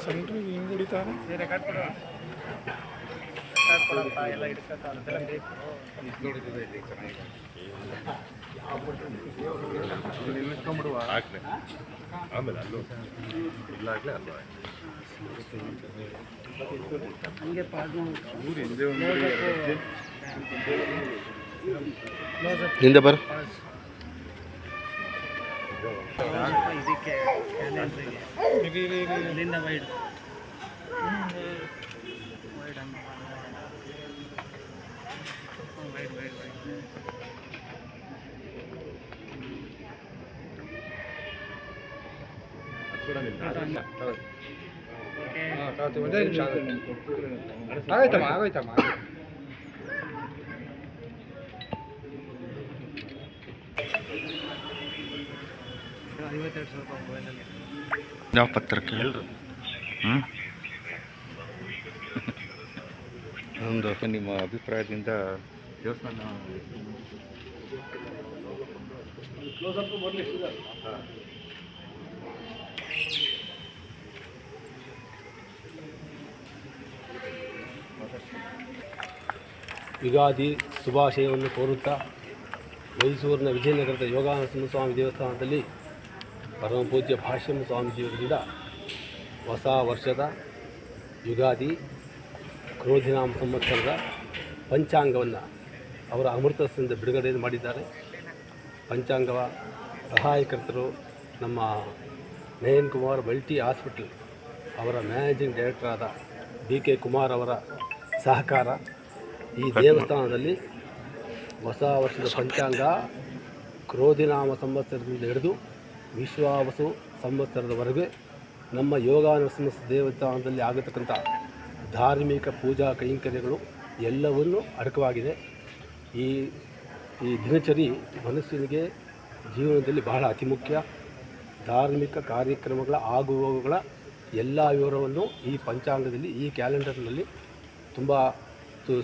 ಸೆಂಟ್ರಿಗೆ ಹಿಂಗೆ ಹೊಡಿತಾರೆ ರೆಕಾರ್ಡ್ ಕೊಡಪ್ಪ ಎಲ್ಲ ಹಿಡ್ಕೊತಾರೆ ಅದೆಲ್ಲ ಬೇಕು ನಿಲ್ಲಿಸ್ಕೊಂಡ್ಬಿಡುವ ಹಾಕ್ಲೆ ಆಮೇಲೆ ಅಲ್ಲೂ ಇಲ್ಲ ಆಗಲೇ ಅಲ್ಲ ಹಂಗೆ ಊರು ಹಿಂದೆ ಹಿಂದೆ ಬರ್ ಇದಕ್ಕೆ ಇಲ್ಲಿಂದ ವೈಡ್ ಆಗೋಯ್ತಮ್ಮ ಆಗೋಯ್ತಮ್ಮ ಯಾವ ಪತ್ರಕ್ಕೆ ಒಂದು ನಿಮ್ಮ ಅಭಿಪ್ರಾಯದಿಂದ ದೇವಸ್ಥಾನ ಯುಗಾದಿ ಶುಭಾಶಯವನ್ನು ಕೋರುತ್ತಾ ಮೈಸೂರಿನ ವಿಜಯನಗರದ ಯೋಗಾನಂದ ಸ್ವಾಮಿ ದೇವಸ್ಥಾನದಲ್ಲಿ ಪರಮ ಪೂಜ್ಯ ಭಾಷ್ಯಂ ಸ್ವಾಮೀಜಿಯವರಿಂದ ಹೊಸ ವರ್ಷದ ಯುಗಾದಿ ಕ್ರೋಧಿನಾಮ ಸಂವತ್ಸರದ ಪಂಚಾಂಗವನ್ನು ಅವರ ಅಮೃತದಿಂದ ಬಿಡುಗಡೆ ಮಾಡಿದ್ದಾರೆ. ಪಂಚಾಂಗವ ಸಹಾಯಕರ್ತರು ನಮ್ಮ ನಯನ್ ಕುಮಾರ್ ಮಲ್ಟಿ ಹಾಸ್ಪಿಟಲ್ ಅವರ ಮ್ಯಾನೇಜಿಂಗ್ ಡೈರೆಕ್ಟರ್ ಆದ BK ಕುಮಾರ್ ಅವರ ಸಹಕಾರ. ಈ ದೇವಸ್ಥಾನದಲ್ಲಿ ಹೊಸ ವರ್ಷದ ಪಂಚಾಂಗ ಕ್ರೋಧಿನಾಮ ಸಂವತ್ಸರದಿಂದ ಹಿಡಿದು ವಿಶ್ವಾವಸು ಸಂವತ್ಸರದವರೆಗೆ ನಮ್ಮ ಯೋಗಾನರಸಿಂಹ ದೇವಸ್ಥಾನದಲ್ಲಿ ಆಗತಕ್ಕಂಥ ಧಾರ್ಮಿಕ ಪೂಜಾ ಕೈಂಕರ್ಯಗಳು ಎಲ್ಲವನ್ನೂ ಅಡಕವಾಗಿದೆ. ಈ ದಿನಚರಿ ಮನುಷ್ಯನಿಗೆ ಜೀವನದಲ್ಲಿ ಬಹಳ ಅತಿ ಮುಖ್ಯ. ಧಾರ್ಮಿಕ ಕಾರ್ಯಕ್ರಮಗಳ ಆಗುವವುಗಳ ಎಲ್ಲ ವಿವರವನ್ನು ಈ ಪಂಚಾಂಗದಲ್ಲಿ ಈ ಕ್ಯಾಲೆಂಡರ್ನಲ್ಲಿ ತುಂಬ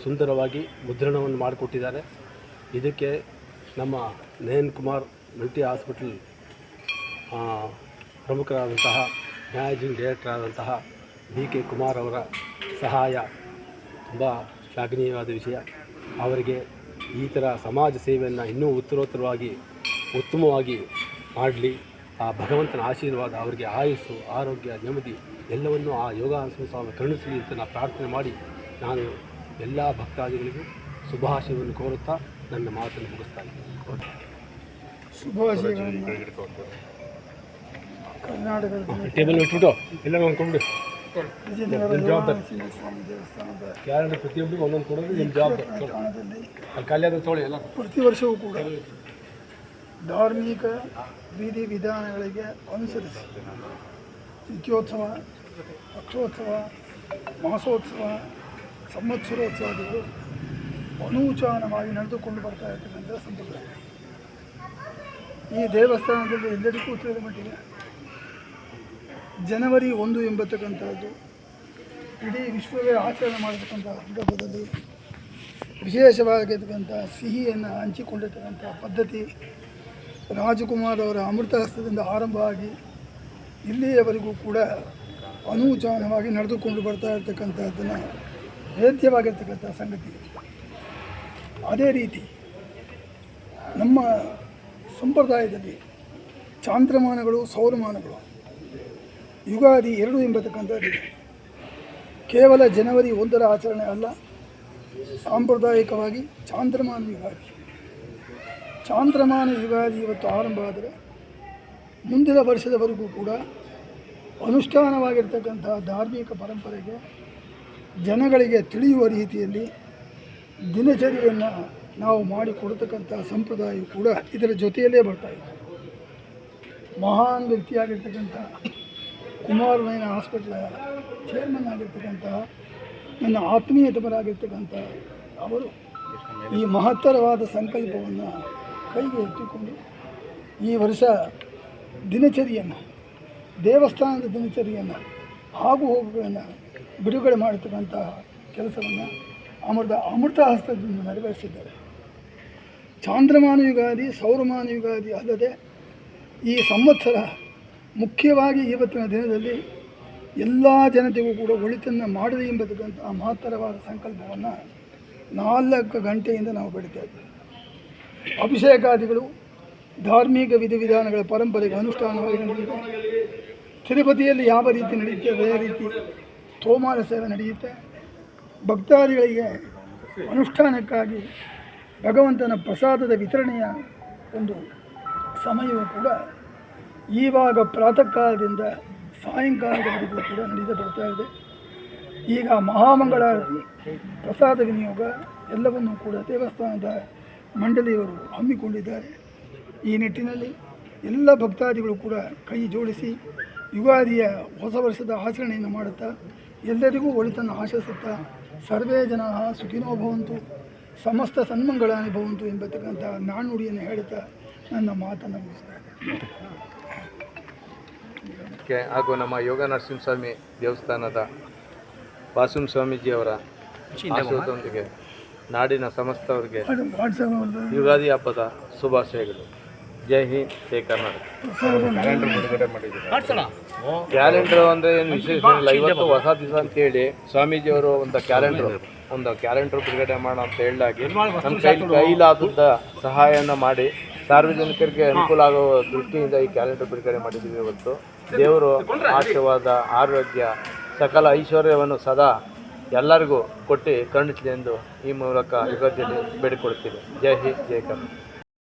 ಸುಂದರವಾಗಿ ಮುದ್ರಣವನ್ನು ಮಾಡಿಕೊಟ್ಟಿದ್ದಾರೆ. ಇದಕ್ಕೆ ನಮ್ಮ ನಯನ್ ಕುಮಾರ್ ಮಲ್ಟಿ ಹಾಸ್ಪಿಟಲ್ ಪ್ರಮುಖರಾದಂತಹ ಮ್ಯಾನೇಜಿಂಗ್ ಡೈರೆಕ್ಟರ್ ಆದಂತಹ BK ಕುಮಾರ್ ಅವರ ಸಹಾಯ ತುಂಬ ಶ್ಲಾಘನೀಯವಾದ ವಿಷಯ. ಅವರಿಗೆ ಈ ಥರ ಸಮಾಜ ಸೇವೆಯನ್ನು ಇನ್ನೂ ಉತ್ತರೋತ್ತರವಾಗಿ ಉತ್ತಮವಾಗಿ ಮಾಡಲಿ. ಆ ಭಗವಂತನ ಆಶೀರ್ವಾದ ಅವರಿಗೆ ಆಯುಸ್ಸು, ಆರೋಗ್ಯ, ನೆಮ್ಮದಿ ಎಲ್ಲವನ್ನೂ ಆ ಯೋಗಾನಂದ ಸ್ವಾಮಿ ಕರುಣಿಸಲಿ ಅಂತ ನಾನು ಪ್ರಾರ್ಥನೆ ಮಾಡಿ ನಾನು ಎಲ್ಲ ಭಕ್ತಾದಿಗಳಿಗೂ ಶುಭಾಶಯವನ್ನು ಕೋರುತ್ತಾ ನನ್ನ ಮಾತನ್ನು ಮುಗಿಸ್ತಾ ಇದ್ದೀನಿ. ಶುಭಾಶಯಗಳನ್ನು ಕರ್ನಾಟಕದ ಟೇಬಲ್ ಇಟ್ಬಿಟ್ಟು ಎಲ್ಲ ಅಂದ್ಕೊಂಡ್ಬಿಡು. ಜವಾಬ್ದಾರಿ ಯಾರು ಪ್ರತಿಯೊಬ್ಬರಿಗೂ ಒಂದೊಂದು ಕೊಡೋದು ನಿಮ್ಮ ಜವಾಬ್ದಾರಿ. ಕಲ್ಯಾಣ ತೊಗೊಳ್ಳಿ ಎಲ್ಲ. ಪ್ರತಿ ವರ್ಷವೂ ಕೂಡ ಧಾರ್ಮಿಕ ವಿಧಿ ವಿಧಾನಗಳಿಗೆ ಅನುಸರಿಸಿ ನಿತ್ಯೋತ್ಸವ, ಪಕ್ಷೋತ್ಸವ, ಮಾಸೋತ್ಸವ, ಸಂವತ್ಸರೋತ್ಸವಗಳು ಅನೂಚಾನವಾಗಿ ನಡೆದುಕೊಂಡು ಬರ್ತಾ ಇರ್ತಕ್ಕಂಥ ಸಂಪ್ರದಾಯ. ಈ ದೇವಸ್ಥಾನದಲ್ಲಿ ಎಲ್ಲರಿಗೂ ತಿಳಿದ ಮಟ್ಟಿಗೆ ಜನವರಿ 1 ಎಂಬತಕ್ಕಂಥದ್ದು ಇಡೀ ವಿಶ್ವವೇ ಆಚರಣೆ ಮಾಡತಕ್ಕಂಥ ಸಂದರ್ಭದಲ್ಲಿ ವಿಶೇಷವಾಗಿರ್ತಕ್ಕಂಥ ಸಿಹಿಯನ್ನು ಹಂಚಿಕೊಂಡಿರ್ತಕ್ಕಂಥ ಪದ್ಧತಿ ರಾಜಕುಮಾರ್ ಅವರ ಅಮೃತ ಹಸ್ತದಿಂದ ಆರಂಭವಾಗಿ ಇಲ್ಲಿಯವರೆಗೂ ಕೂಡ ಅನೂಚಾನವಾಗಿ ನಡೆದುಕೊಂಡು ಬರ್ತಾ ಇರ್ತಕ್ಕಂಥದ್ದನ್ನು ವೇದ್ಯವಾಗಿರ್ತಕ್ಕಂಥ ಸಂಗತಿ. ಅದೇ ರೀತಿ ನಮ್ಮ ಸಂಪ್ರದಾಯದಲ್ಲಿ ಚಾಂದ್ರಮಾನಗಳು, ಸೌರಮಾನಗಳು, ಯುಗಾದಿ 2 ಎಂಬತಕ್ಕಂಥದ್ದು ಕೇವಲ ಜನವರಿ 1ರ ಆಚರಣೆ ಅಲ್ಲ. ಸಾಂಪ್ರದಾಯಿಕವಾಗಿ ಚಾಂದ್ರಮಾನ ಯುಗಾದಿ. ಚಾಂದ್ರಮಾನ ಯುಗಾದಿ ಇವತ್ತು ಆರಂಭ ಆದರೆ ಮುಂದಿನ ವರ್ಷದವರೆಗೂ ಕೂಡ ಅನುಷ್ಠಾನವಾಗಿರ್ತಕ್ಕಂಥ ಧಾರ್ಮಿಕ ಪರಂಪರೆಗೆ ಜನಗಳಿಗೆ ತಿಳಿಯುವ ರೀತಿಯಲ್ಲಿ ದಿನಚರಿಯನ್ನು ನಾವು ಮಾಡಿಕೊಡ್ತಕ್ಕಂಥ ಸಂಪ್ರದಾಯವು ಕೂಡ ಇದರ ಜೊತೆಯಲ್ಲೇ ಬರ್ತಾಯಿದೆ. ಮಹಾನ್ ವ್ಯಕ್ತಿಯಾಗಿರ್ತಕ್ಕಂಥ ಕುಮಾರ್ ನಯನ ಹಾಸ್ಪಿಟ್ಲ ಚೇರ್ಮನ್ ಆಗಿರ್ತಕ್ಕಂಥ ನನ್ನ ಆತ್ಮೀಯತಮರಾಗಿರ್ತಕ್ಕಂಥ ಅವರು ಈ ಮಹತ್ತರವಾದ ಸಂಕಲ್ಪವನ್ನು ಕೈಗೆ ಎತ್ತಿಕೊಂಡು ಈ ವರ್ಷ ದಿನಚರಿಯನ್ನು, ದೇವಸ್ಥಾನದ ದಿನಚರಿಯನ್ನು, ಆಗು ಹೋಗುಗಳನ್ನು ಬಿಡುಗಡೆ ಮಾಡತಕ್ಕಂಥ ಕೆಲಸವನ್ನು ಅಮೃತ ಹಸ್ತದಿಂದ ನೆರವೇರಿಸಿದ್ದಾರೆ. ಚಾಂದ್ರಮಾನ ಯುಗಾದಿ, ಸೌರಮಾನ ಯುಗಾದಿ ಅಲ್ಲದೆ ಈ ಸಂವತ್ಸರ ಮುಖ್ಯವಾಗಿ ಇವತ್ತಿನ ದಿನದಲ್ಲಿ ಎಲ್ಲ ಜನತೆಗೂ ಕೂಡ ಒಳಿತನ್ನು ಮಾಡಲಿ ಎಂಬತಕ್ಕಂಥ ಮಹತ್ತರವಾದ ಸಂಕಲ್ಪವನ್ನು 4 ಗಂಟೆಯಿಂದ ನಾವು ಬೆಳೀತಾ ಇದ್ದೇವೆ. ಅಭಿಷೇಕಾದಿಗಳು ಧಾರ್ಮಿಕ ವಿಧಿವಿಧಾನಗಳ ಪರಂಪರೆಗೆ ಅನುಷ್ಠಾನವಾಗಿ ನಡೆಯುತ್ತೆ. ತಿರುಪತಿಯಲ್ಲಿ ಯಾವ ರೀತಿ ನಡೆಯುತ್ತೆ ಅದೇ ರೀತಿ ತೋಮಾರ ಸೇವೆ ನಡೆಯುತ್ತೆ. ಭಕ್ತಾದಿಗಳಿಗೆ ಅನುಷ್ಠಾನಕ್ಕಾಗಿ ಭಗವಂತನ ಪ್ರಸಾದದ ವಿತರಣೆಯ ಒಂದು ಸಮಯವೂ ಕೂಡ ಈವಾಗ ಪ್ರಾತಃ ಕಾಲದಿಂದ ಸಾಯಂಕಾಲದವರೆಗೂ ಕೂಡ ನಡೆದು ಬರ್ತಾ ಇದೆ. ಈಗ ಮಹಾಮಂಗಳ ಪ್ರಸಾದ ವಿನಿಯೋಗ ಎಲ್ಲವನ್ನೂ ಕೂಡ ದೇವಸ್ಥಾನದ ಮಂಡಳಿಯವರು ಹಮ್ಮಿಕೊಂಡಿದ್ದಾರೆ. ಈ ನಿಟ್ಟಿನಲ್ಲಿ ಎಲ್ಲ ಭಕ್ತಾದಿಗಳು ಕೂಡ ಕೈ ಜೋಡಿಸಿ ಯುಗಾದಿಯ ಹೊಸ ವರ್ಷದ ಆಚರಣೆಯನ್ನು ಮಾಡುತ್ತಾ ಎಲ್ಲರಿಗೂ ಒಳಿತನ್ನು ಆಶಿಸುತ್ತಾ ಸರ್ವೇ ಜನ ಸುಖಿನೋ ಭವಂತು ಸಮಸ್ತ ಸನ್ಮಂಗಳಾನಿ ಭವಂತು ಎಂಬತಕ್ಕಂಥ ನಾಣ್ಣುಡಿಯನ್ನು ಹೇಳುತ್ತಾ ನನ್ನ ಮಾತನ್ನು ಮುಗಿಸ್ತಾ ಇದ್ದೇನೆ. ಹಾಗೂ ನಮ್ಮ ಯೋಗ ನರಸಿಂಹಸ್ವಾಮಿ ದೇವಸ್ಥಾನದ ವಾಸುಂ ಸ್ವಾಮೀಜಿಯವರ ಆಶೀರ್ವಾದದೊಂದಿಗೆ ನಾಡಿನ ಸಮಸ್ತವರಿಗೆ ಯುಗಾದಿ ಹಬ್ಬದ ಶುಭಾಶಯಗಳು. ಜೈ ಹಿಂದ್, ಜೈ ಕರ್ನಾಟಕ. ಕ್ಯಾಲೆಂಡರ್ ಅಂದರೆ ಏನು ವಿಶೇಷ ಇಲ್ಲ. ಇವತ್ತು ಹೊಸ ದಿವಸ ಅಂತೇಳಿ ಸ್ವಾಮೀಜಿಯವರು ಒಂದು ಕ್ಯಾಲೆಂಡರ್ ಬಿಡುಗಡೆ ಮಾಡೋ ಅಂತ ಹೇಳಲಾಗಿ ನಮ್ಮ ಕೈಲಾದ ಸಹಾಯನ ಮಾಡಿ ಸಾರ್ವಜನಿಕರಿಗೆ ಅನುಕೂಲ ಆಗೋ ದೃಷ್ಟಿಯಿಂದ ಈ ಕ್ಯಾಲೆಂಡರ್ ಬಿಡುಗಡೆ ಮಾಡಿದ್ದೀವಿ. ಇವತ್ತು ದೇವರು ಆಶೀರ್ವಾದ, ಆರೋಗ್ಯ, ಸಕಲ ಐಶ್ವರ್ಯವನ್ನು ಸದಾ ಎಲ್ಲರಿಗೂ ಕೊಟ್ಟು ಕರುಣಿಸಲಿ ಎಂದು ಈ ಮೂಲಕ ಯುಗಾದಿಯಲ್ಲಿ ಬೇಡಿಕೊಳ್ತೀನಿ. ಜೈ ಹಿಂದ್, ಜೈ ಕರ್ನಾಟಕ.